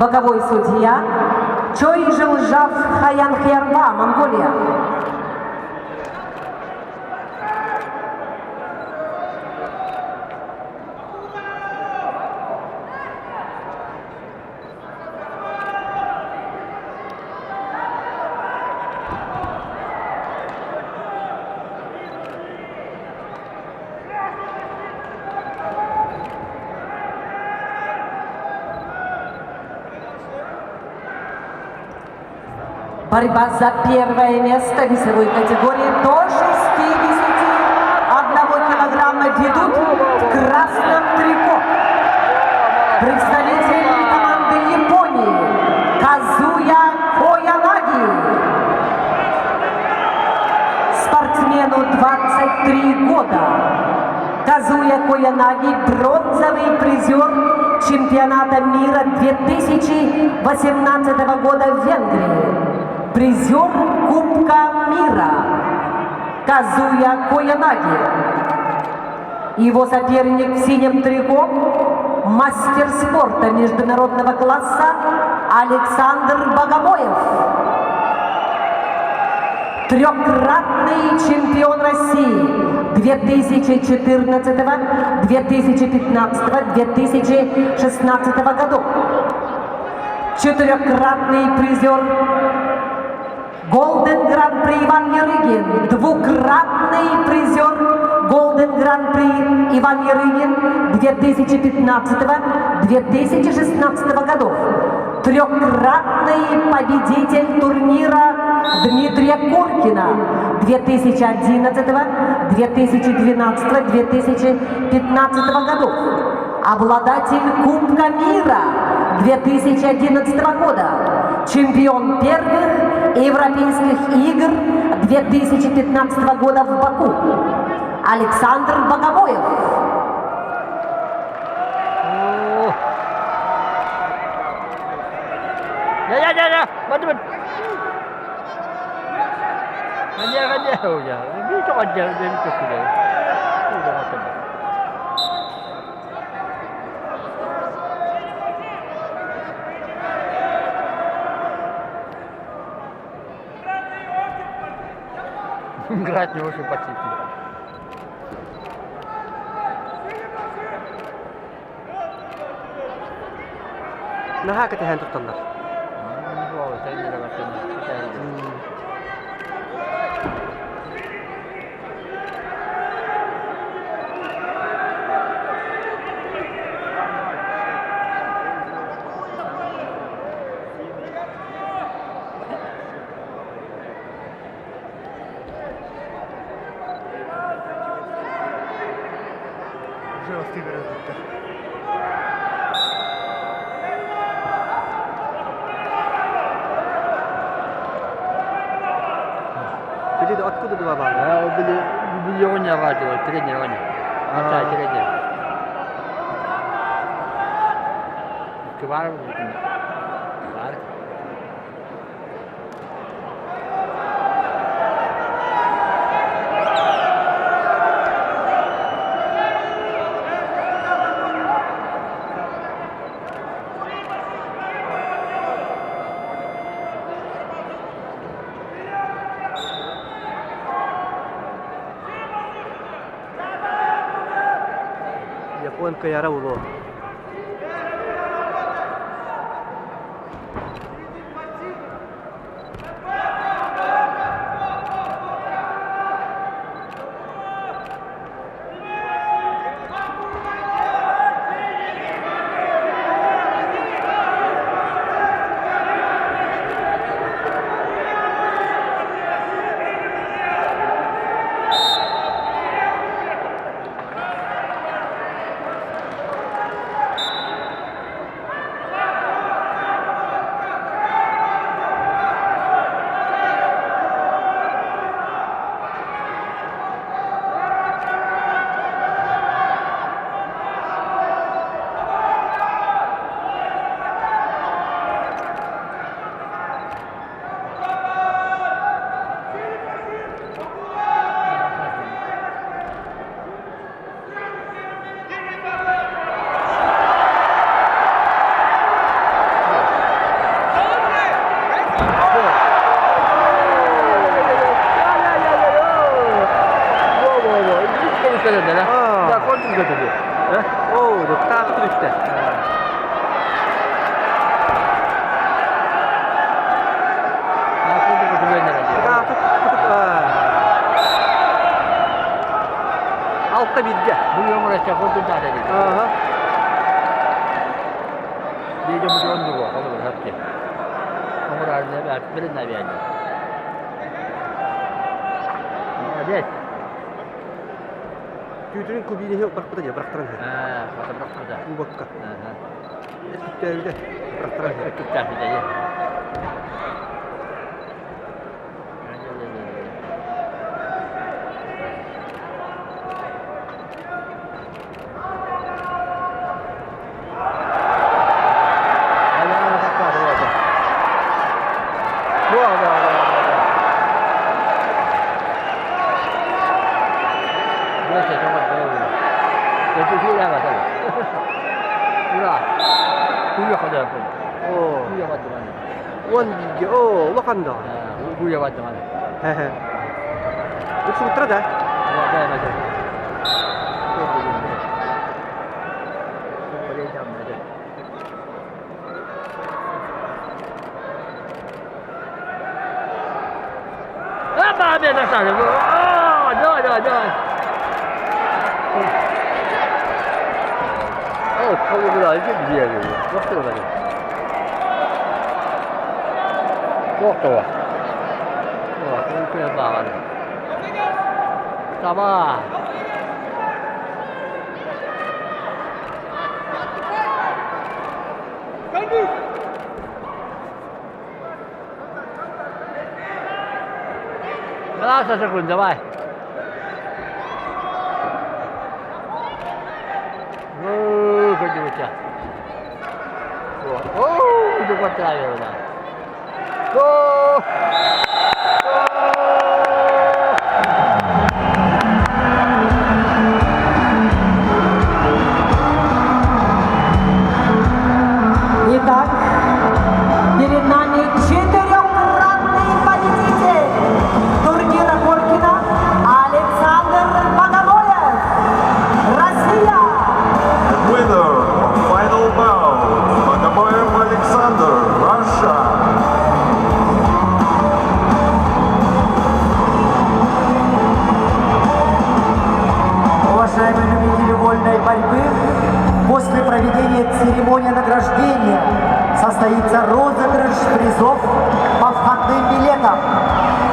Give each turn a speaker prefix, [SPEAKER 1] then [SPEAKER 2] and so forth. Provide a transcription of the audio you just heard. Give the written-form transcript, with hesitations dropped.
[SPEAKER 1] Боковой судья Чой Жилжав Хаянхерва, Монголия. Борьба за первое место весовой категории до 61 килограмма ведут в красном трико представитель команды Японии Казуя Коянаги. Спортсмену 23 года. Казуя Коянаги – бронзовый призер чемпионата мира 2018 года в Венгрии. Призер Кубка мира Казуя Коянаги. Его соперник в синем трико – мастер спорта международного класса Александр Богомоев. Трехкратный чемпион России 2014, 2015, 2016 годов. Четырехкратный призер Голден Гран-при Иван Ярыгин, двукратный призер Голден Гран-при Иван Ярыгин 2015-2016 годов, трехкратный победитель турнира Дмитрия Куркина 2011, 2012, 2015 годов, обладатель Кубка мира 2011 года, чемпион первых Европейских игр 2015 года в Баку Александр Богомоев.
[SPEAKER 2] Ya, betul. Raja ya. Ini tu aja dia itu sudah. Sudah macam. Играть не очень почти.
[SPEAKER 3] Nahaka tehdään tuttanna. Jadi откуда два балла?
[SPEAKER 2] Были Роня радио, тренер Роня. Отца тренер. Квар.
[SPEAKER 3] Японка я равло.
[SPEAKER 2] Orası koydun da dedi.
[SPEAKER 3] Aha.
[SPEAKER 2] Bir de bu döndü bu. Onu da hepsi. Onu arasında ver. Birine verdi. Hadi.
[SPEAKER 3] Tüytünün kubiyle yok bırakmadı ya bıraktıran ya.
[SPEAKER 2] Ha, kata bıraktı da.
[SPEAKER 3] Bu bakka.
[SPEAKER 2] Ha.
[SPEAKER 3] Eskitleri de bıraktıran ya.
[SPEAKER 2] Ötük tarafı da ye.
[SPEAKER 3] Oo. Wan gigi. Oh, Wakanda. Hehe. Itu sutra dah.
[SPEAKER 2] Apa dia dah sana? Oh, dah. Oh, kamu berani dia ni. Waktu berani. Waktu lah. Wah, ini kena bawa. Sabar. Berapa sekunda, bay? Oh, kerja macam. Oh, itu kuat lagi lah. Go!
[SPEAKER 1] Итак, перед нами четырехкратный победитель турнира Горкина Александр Богомолев, Россия.
[SPEAKER 4] Winner of final bout, Bogomolov Alexander, Russia.
[SPEAKER 1] Уважаемые любители вольной борьбы, после проведения церемонии награждения состоится розыгрыш призов